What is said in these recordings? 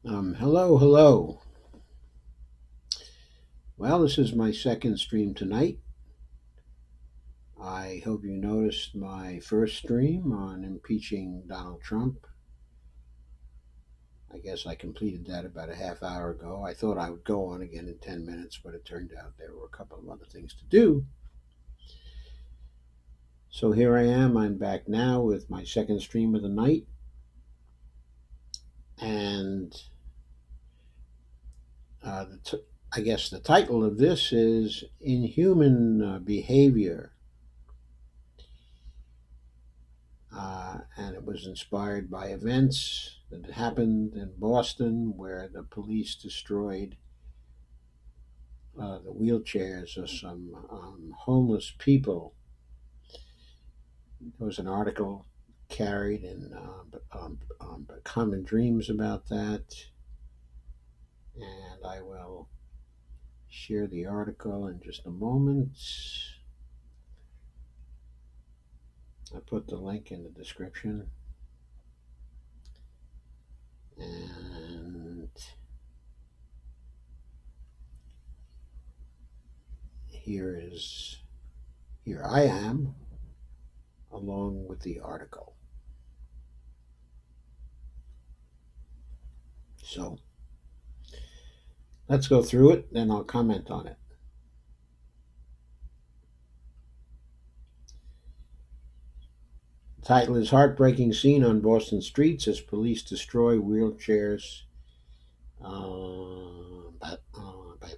Hello. Well, this is my second stream tonight. I hope you noticed my first stream on impeaching Donald Trump. I guess I completed that about a half hour ago. I thought I would go on again in 10 minutes, but it turned out there were a couple of other things to do. So here I am. I'm back now with my second stream of the night. And I guess the title of this is Inhuman Behavior. And it was inspired by events that had happened in Boston where the police destroyed the wheelchairs of some homeless people. There was an article carried in Common Dreams about that, and I will share the article in just a moment. I put the link in the description. And here I am along with the article. So let's go through it, then I'll comment on it. The title is Heartbreaking Scene on Boston Streets as Police Destroy Wheelchairs by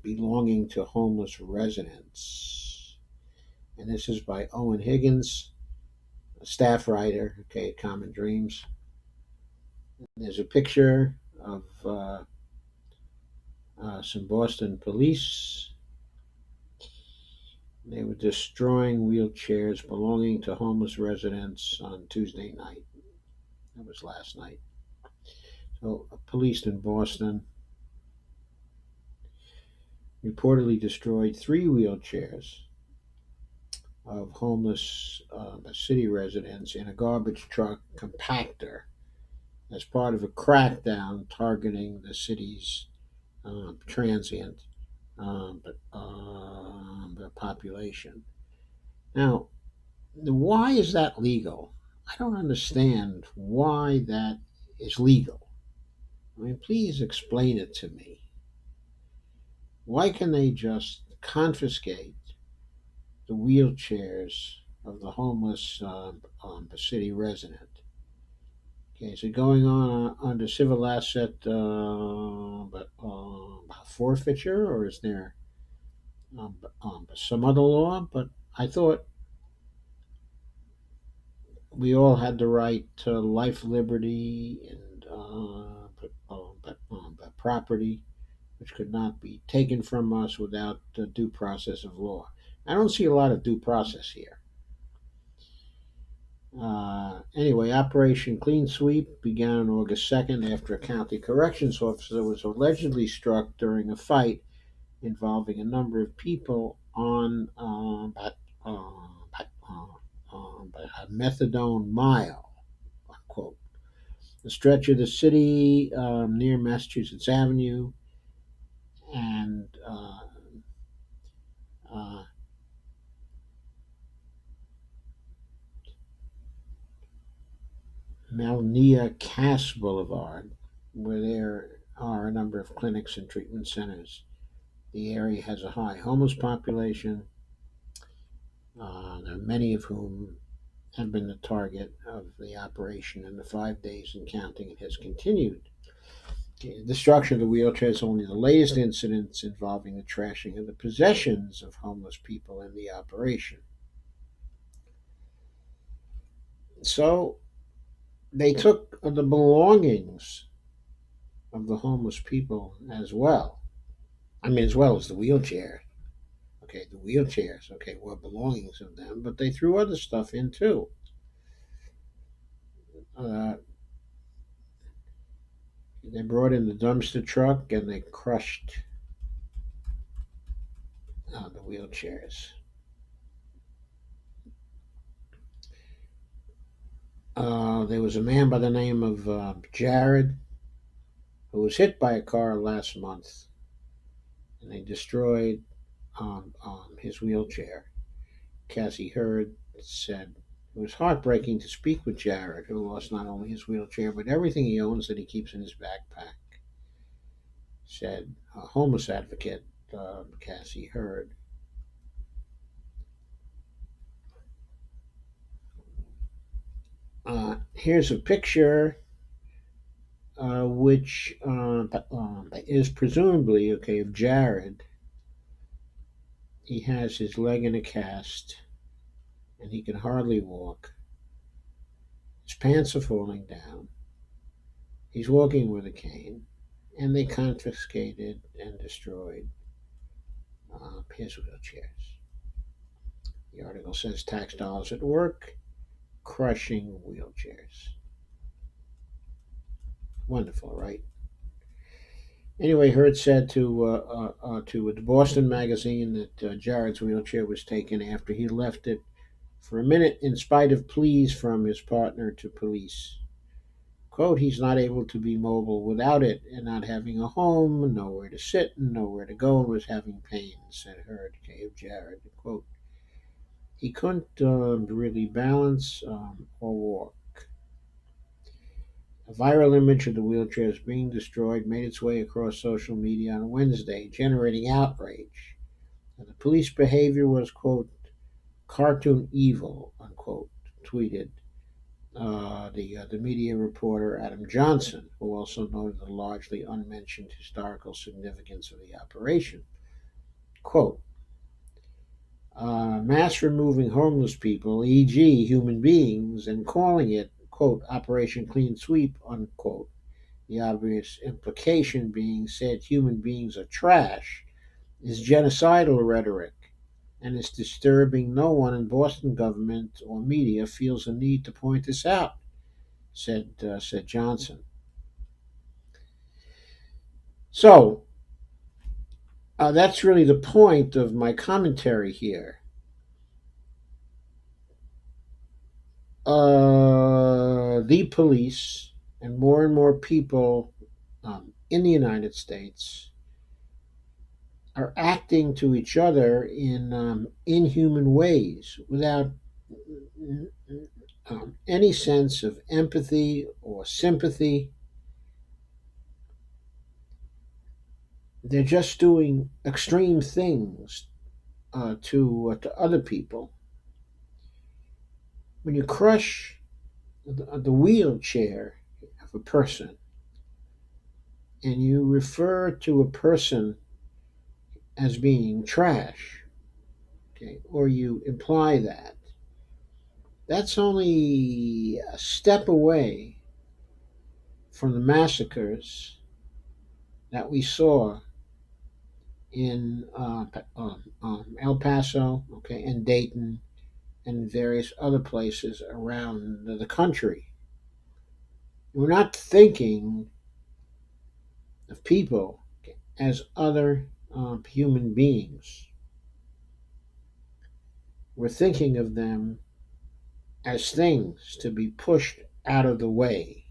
belonging to homeless residents. And this is by Owen Higgins, a staff writer, okay, at Common Dreams. There's a picture of some Boston police. They were destroying wheelchairs belonging to homeless residents on Tuesday night. That was last night. So, police in Boston reportedly destroyed 3 wheelchairs of homeless city residents in a garbage truck compactor as part of a crackdown targeting the city's transient population. Now, why is that legal? I don't understand why that is legal. I mean, please explain it to me. Why can they just confiscate the wheelchairs of the homeless city resident? Okay, is it going on under civil asset forfeiture, or is there some other law? But I thought we all had the right to life, liberty, and property, which could not be taken from us without the due process of law. I don't see a lot of due process here. Anyway, Operation Clean Sweep began on August 2nd after a county corrections officer was allegedly struck during a fight involving a number of people on a methadone mile, unquote. The stretch of the city near Massachusetts Avenue and Malnia Cass Boulevard, where there are a number of clinics and treatment centers. The area has a high homeless population, many of whom have been the target of the operation, and the 5 days and counting it has continued. The destruction of the wheelchair is only the latest incidents involving the trashing of the possessions of homeless people in the operation. So they took the belongings of the homeless people as well. I mean, as well as the wheelchair. Okay, the wheelchairs, okay, were belongings of them, but they threw other stuff in too. Uh, they brought in the dumpster truck and they crushed the wheelchairs. There was a man by the name of Jared who was hit by a car last month, and they destroyed his wheelchair. Cassie Hurd said it was heartbreaking to speak with Jared, who lost not only his wheelchair but everything he owns that he keeps in his backpack. Said a homeless advocate, Cassie Hurd. Here's a picture which is presumably okay of Jared. He has his leg in a cast and he can hardly walk. His pants are falling down. He's walking with a cane, and they confiscated and destroyed his wheelchairs. The article says tax dollars at work, crushing wheelchairs. Wonderful, right? Anyway, Hurd said to the Boston magazine that Jared's wheelchair was taken after he left it for a minute in spite of pleas from his partner to police. Quote, he's not able to be mobile without it and not having a home, nowhere to sit and nowhere to go, and was having pain, said Hurd, gave Jared. Quote, he couldn't really balance or walk. A viral image of the wheelchairs being destroyed made its way across social media on Wednesday, generating outrage. And the police behavior was, quote, cartoon evil, unquote, tweeted the media reporter Adam Johnson, who also noted the largely unmentioned historical significance of the operation. Quote, mass removing homeless people, e.g., human beings, and calling it, quote, Operation Clean Sweep, unquote. The obvious implication being said human beings are trash is genocidal rhetoric and is disturbing. No one in Boston government or media feels a need to point this out, said Johnson. So that's really the point of my commentary here. The police and more people in the United States are acting to each other in inhuman ways without any sense of empathy or sympathy. They're just doing extreme things to other people. When you crush the wheelchair of a person and you refer to a person as being trash, okay, or you imply that, that's only a step away from the massacres that we saw in El Paso, okay, and Dayton, and various other places around the country. We're not thinking of people as other human beings. We're thinking of them as things to be pushed out of the way.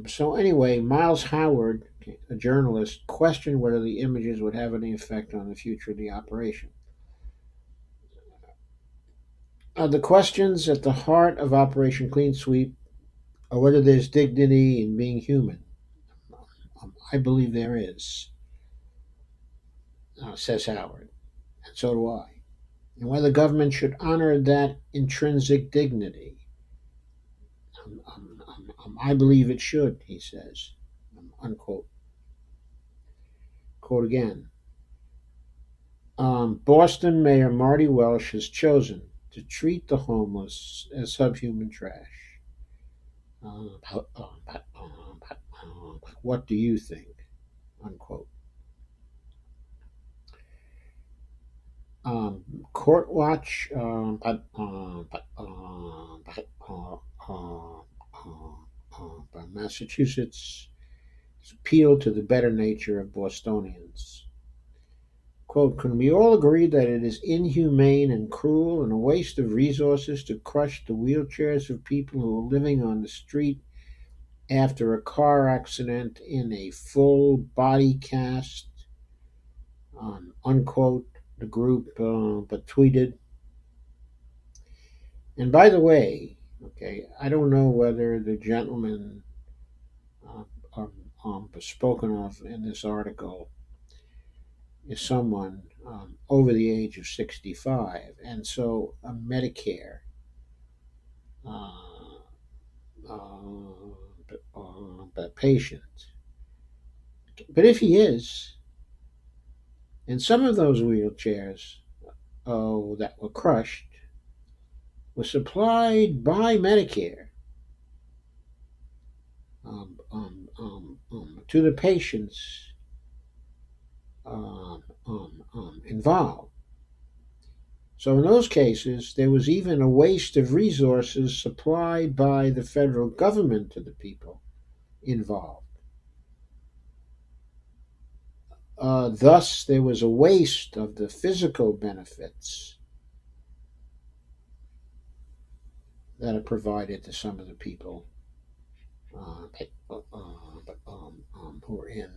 So anyway, Miles Howard, a journalist, questioned whether the images would have any effect on the future of the operation. The questions at the heart of Operation Clean Sweep are whether there's dignity in being human. I believe there is, says Howard, and so do I. And whether government should honor that intrinsic dignity. I believe it should, he says, unquote. Quote again. Boston Mayor Marty Welsh has chosen to treat the homeless as subhuman trash. What do you think? Unquote. Court Watch by Massachusetts appealed to the better nature of Bostonians. Quote, can we all agree that it is inhumane and cruel and a waste of resources to crush the wheelchairs of people who are living on the street after a car accident in a full body cast? Unquote, the group but tweeted. And by the way, okay, I don't know whether the gentleman uh, spoken of in this article is someone over the age of 65, and so a Medicare uh, patient. But if he is, and some of those wheelchairs that were crushed were supplied by Medicare to the patients involved. So in those cases, there was even a waste of resources supplied by the federal government to the people involved. Thus, there was a waste of the physical benefits that are provided to some of the people who are in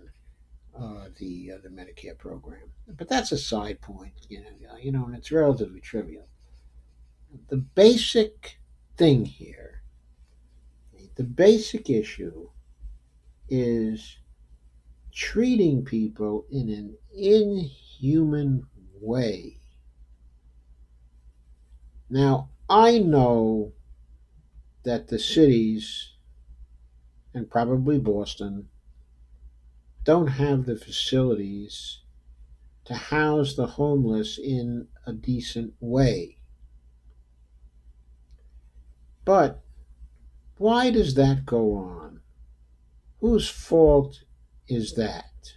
the Medicare program. But that's a side point, and it's relatively trivial. The basic thing here, the basic issue, is treating people in an inhuman way. Now, I know that the cities, and probably Boston, don't have the facilities to house the homeless in a decent way. But why does that go on? Whose fault is that?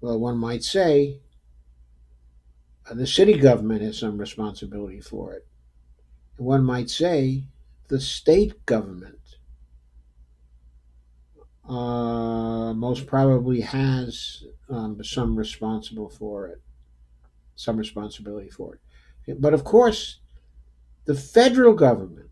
Well, one might say the city government has some responsibility for it. One might say the state government most probably has some responsibility for it. But of course, the federal government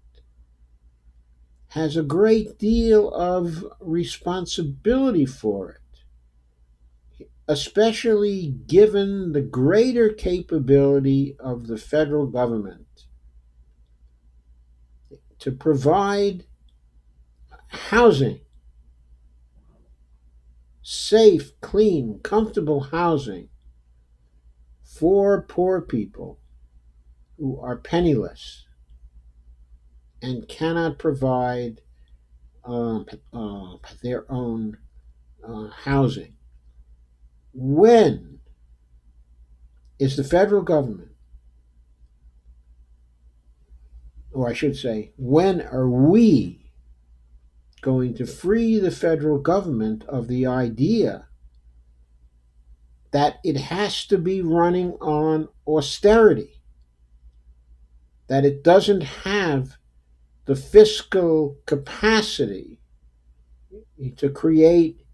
has a great deal of responsibility for it, especially given the greater capability of the federal government to provide housing, safe, clean, comfortable housing for poor people who are penniless and cannot provide uh, their own housing. When is the federal government, or I should say, when are we going to free the federal government of the idea that it has to be running on austerity, that it doesn't have the fiscal capacity to create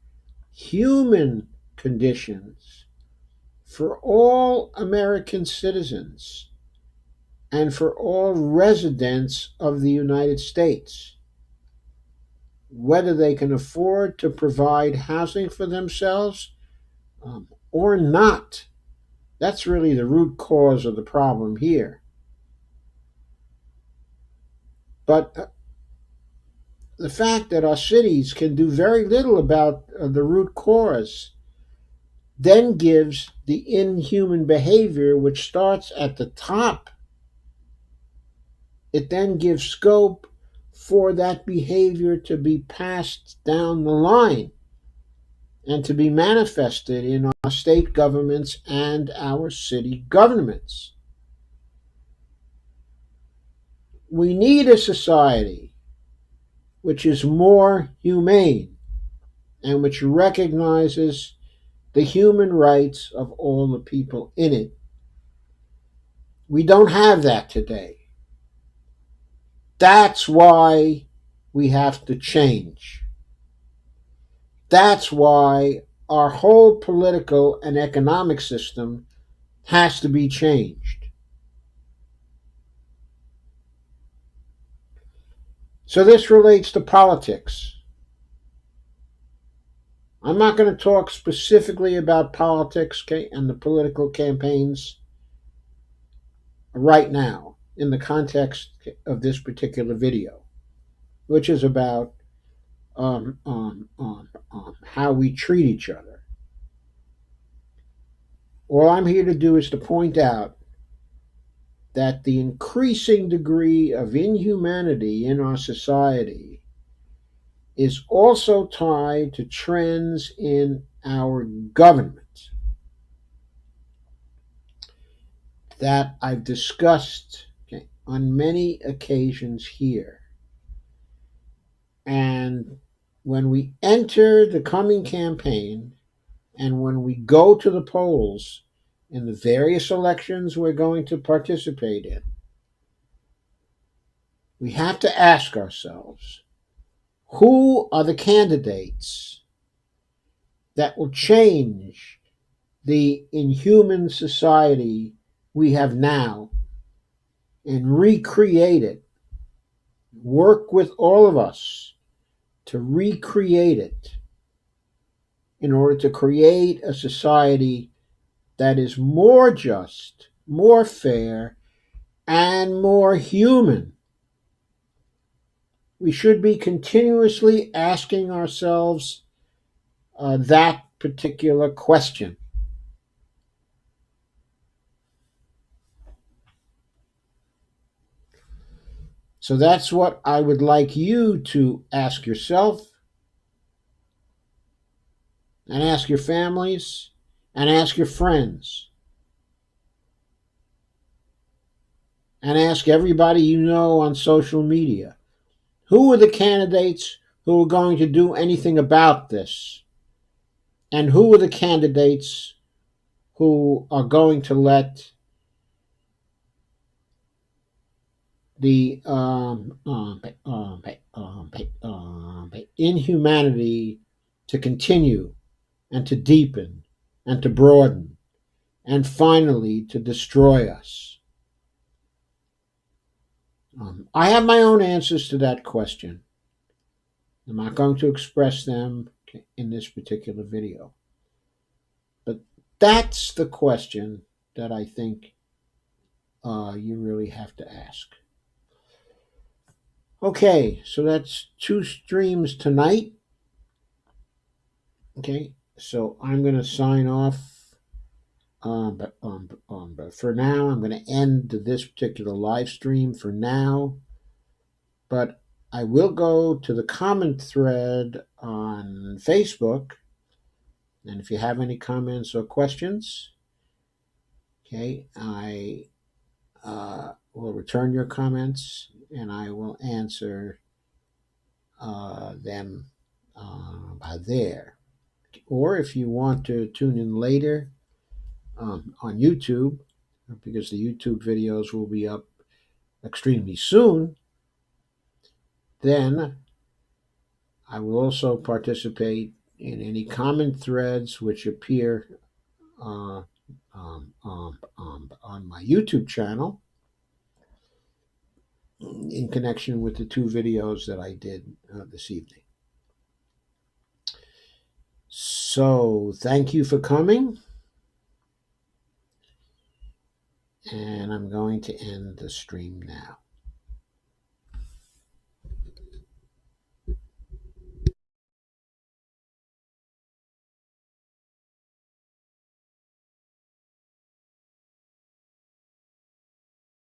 human conditions for all American citizens and for all residents of the United States, whether they can afford to provide housing for themselves or not? That's really the root cause of the problem here. But the fact that our cities can do very little about the root cause then gives the inhuman behavior, which starts at the top, it then gives scope for that behavior to be passed down the line and to be manifested in our state governments and our city governments. We need a society which is more humane and which recognizes the human rights of all the people in it. We don't have that today. That's why we have to change. That's why our whole political and economic system has to be changed. So this relates to politics. I'm not going to talk specifically about politics and the political campaigns right now in the context of this particular video, which is about how we treat each other. All I'm here to do is to point out that the increasing degree of inhumanity in our society is also tied to trends in our government that I've discussed, okay, on many occasions here. And when we enter the coming campaign and when we go to the polls in the various elections we're going to participate in, we have to ask ourselves, who are the candidates that will change the inhuman society we have now and recreate it? Work with all of us to recreate it in order to create a society that is more just, more fair, and more human. We should be continuously asking ourselves that particular question. So that's what I would like you to ask yourself and ask your families and ask your friends and ask everybody you know on social media. Who are the candidates who are going to do anything about this? And who are the candidates who are going to let the inhumanity to continue and to deepen and to broaden and finally to destroy us? I have my own answers to that question. I'm not going to express them in this particular video. But that's the question that I think you really have to ask. Okay, so that's 2 streams tonight. Okay, so I'm going to sign off. But for now, I'm going to end this particular live stream for now. But I will go to the comment thread on Facebook. And if you have any comments or questions, okay, I will return your comments and I will answer them there. Or if you want to tune in later on YouTube, because the YouTube videos will be up extremely soon, then I will also participate in any comment threads which appear on my YouTube channel in connection with the 2 videos that I did this evening. So thank you for coming, and I'm going to end the stream now.